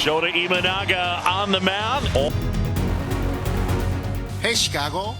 Shota Imanaga on the mound. Hey, Chicago.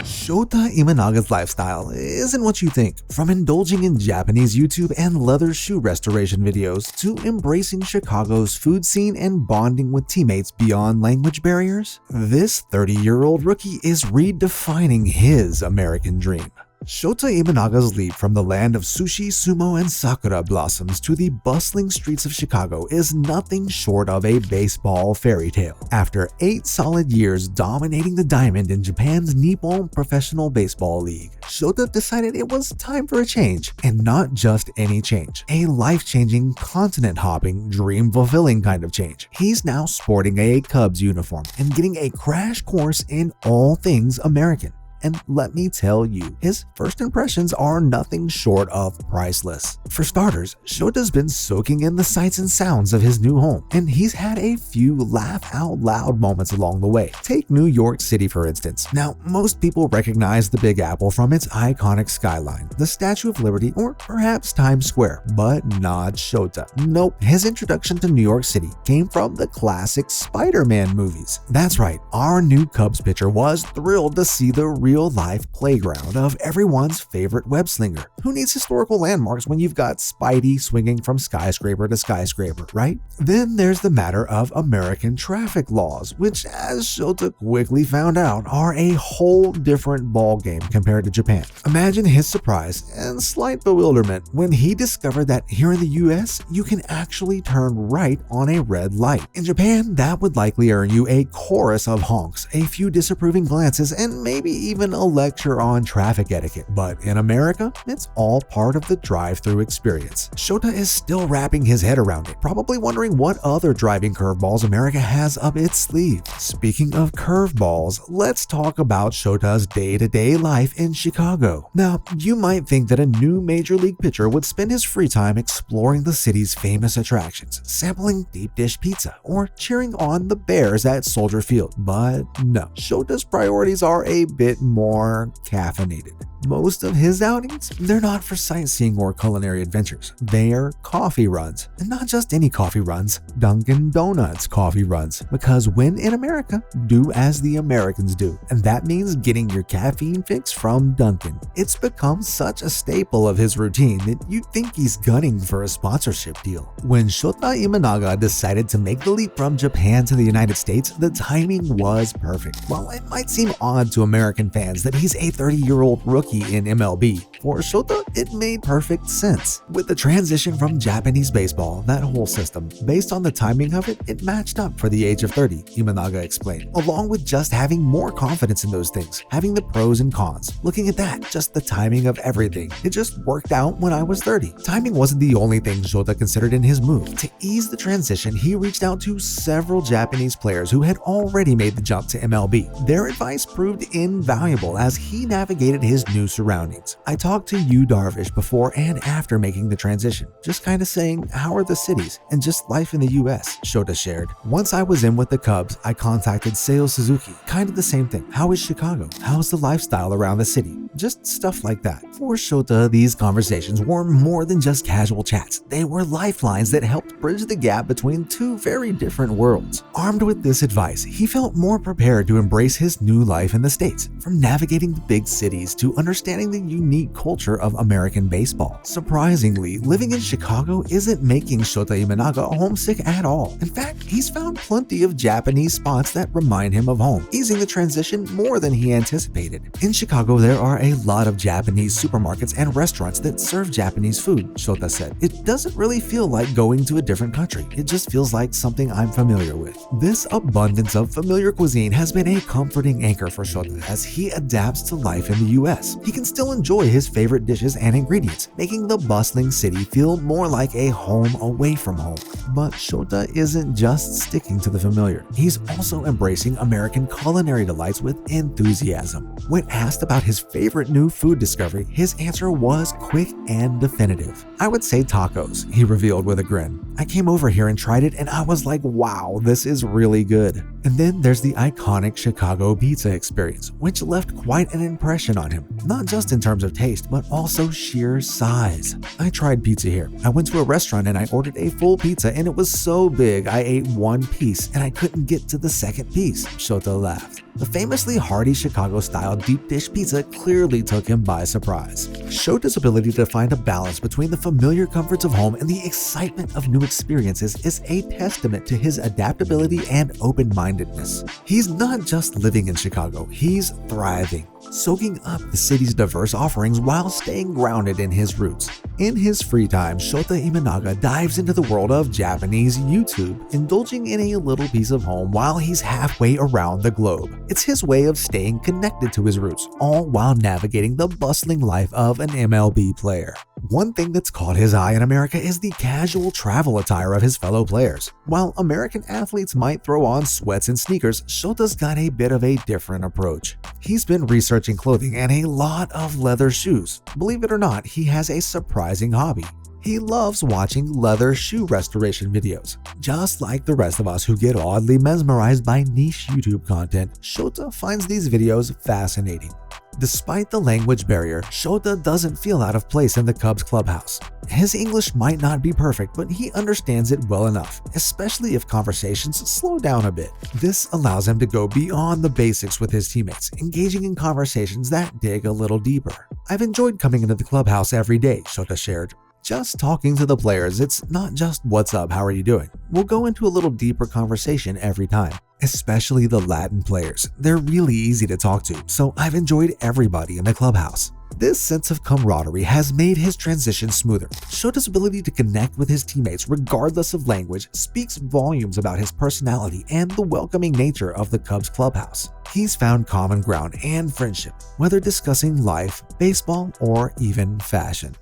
Shota Imanaga's lifestyle isn't what you think. From indulging in Japanese YouTube and leather shoe restoration videos to embracing Chicago's food scene and bonding with teammates beyond language barriers, this 30-year-old rookie is redefining his American dream. Shota Imanaga's leap from the land of sushi, sumo, and sakura blossoms to the bustling streets of Chicago is nothing short of a baseball fairy tale. After 8 solid years dominating the diamond in Japan's Nippon Professional Baseball League, Shota decided it was time for a change, and not just any change. A life-changing, continent-hopping, dream-fulfilling kind of change. He's now sporting a Cubs uniform and getting a crash course in all things American. And let me tell you, his first impressions are nothing short of priceless. For starters, Shota's been soaking in the sights and sounds of his new home, and he's had a few laugh-out-loud moments along the way. Take New York City, for instance. Now, most people recognize the Big Apple from its iconic skyline, the Statue of Liberty, or perhaps Times Square, but not Shota. Nope, his introduction to New York City came from the classic Spider-Man movies. That's right, our new Cubs pitcher was thrilled to see the real-life playground of everyone's favorite web-slinger. Who needs historical landmarks when you've got Spidey swinging from skyscraper to skyscraper, right? Then there's the matter of American traffic laws, which, as Shota quickly found out, are a whole different ballgame compared to Japan. Imagine his surprise and slight bewilderment when he discovered that here in the US, you can actually turn right on a red light. In Japan, that would likely earn you a chorus of honks, a few disapproving glances, and maybe even a lecture on traffic etiquette. But in America, it's all part of the drive-through experience. Shota is still wrapping his head around it, probably wondering what other driving curveballs America has up its sleeve. Speaking of curveballs, let's talk about Shota's day-to-day life in Chicago. Now, you might think that a new major league pitcher would spend his free time exploring the city's famous attractions, sampling deep dish pizza, or cheering on the Bears at Soldier Field. But no, Shota's priorities are a bit more caffeinated. Most of his outings, they're not for sightseeing or culinary adventures. They're coffee runs. And not just any coffee runs, Dunkin' Donuts coffee runs. Because when in America, do as the Americans do. And that means getting your caffeine fix from Dunkin'. It's become such a staple of his routine that you'd think he's gunning for a sponsorship deal. When Shota Imanaga decided to make the leap from Japan to the United States, the timing was perfect. While it might seem odd to American fans that he's a 30-year-old rookie in MLB, for Shota, it made perfect sense. With the transition from Japanese baseball, that whole system, based on the timing of it, it matched up for the age of 30, Imanaga explained, along with just having more confidence in those things, having the pros and cons. Looking at that, just the timing of everything. It just worked out when I was 30. Timing wasn't the only thing Shota considered in his move. To ease the transition, he reached out to several Japanese players who had already made the jump to MLB. Their advice proved invaluable as he navigated his new surroundings. I talked to Yu Darvish before and after making the transition, just kind of saying, how are the cities and just life in the US, Shota shared. Once I was in with the Cubs, I contacted Seiyo Suzuki, kind of the same thing. How is Chicago? How's the lifestyle around the city? Just stuff like that. For Shota, these conversations were more than just casual chats. They were lifelines that helped bridge the gap between two very different worlds. Armed with this advice, he felt more prepared to embrace his new life in the States, from navigating the big cities to understanding the unique culture of American baseball. Surprisingly, living in Chicago isn't making Shota Imanaga homesick at all. In fact, he's found plenty of Japanese spots that remind him of home, easing the transition more than he anticipated. In Chicago, there are a lot of Japanese supermarkets and restaurants that serve Japanese food, Shota said. It doesn't really feel like going to a different country. It just feels like something I'm familiar with. This abundance of familiar cuisine has been a comforting anchor for Shota as he adapts to life in the US. He can still enjoy his favorite dishes and ingredients, making the bustling city feel more like a home away from home. But Shota isn't just sticking to the familiar. He's also embracing American culinary delights with enthusiasm. When asked about his favorite favorite new food discovery, his answer was quick and definitive. "I would say tacos," he revealed with a grin. "I came over here and tried it and I was like, wow, this is really good." And then there's the iconic Chicago pizza experience, which left quite an impression on him, not just in terms of taste, but also sheer size. "I tried pizza here. I went to a restaurant and I ordered a full pizza and it was so big I ate one piece and I couldn't get to the second piece," Shota laughed. The famously hearty Chicago-style deep dish pizza clearly took him by surprise. Shota's ability to find a balance between the familiar comforts of home and the excitement of new experiences is a testament to his adaptability and open-mindedness. He's not just living in Chicago, he's thriving, soaking up the city's diverse offerings while staying grounded in his roots. In his free time, Shota Imanaga dives into the world of Japanese YouTube, indulging in a little piece of home while he's halfway around the globe. It's his way of staying connected to his roots, all while navigating the bustling life of an MLB player. One thing that's caught his eye in America is the casual travel attire of his fellow players. While American athletes might throw on sweats and sneakers, Shota's got a bit of a different approach. He's been researching clothing and a lot of leather shoes. Believe it or not, he has a surprising hobby. He loves watching leather shoe restoration videos. Just like the rest of us who get oddly mesmerized by niche YouTube content, Shota finds these videos fascinating. Despite the language barrier, Shota doesn't feel out of place in the Cubs clubhouse. His English might not be perfect, but he understands it well enough, especially if conversations slow down a bit. This allows him to go beyond the basics with his teammates, engaging in conversations that dig a little deeper. "I've enjoyed coming into the clubhouse every day," Shota shared. "Just talking to the players, it's not just 'what's up, how are you doing?' We'll go into a little deeper conversation every time. Especially the Latin players. They're really easy to talk to, so I've enjoyed everybody in the clubhouse." This sense of camaraderie has made his transition smoother. Shota's ability to connect with his teammates regardless of language speaks volumes about his personality and the welcoming nature of the Cubs clubhouse. He's found common ground and friendship, whether discussing life, baseball, or even fashion.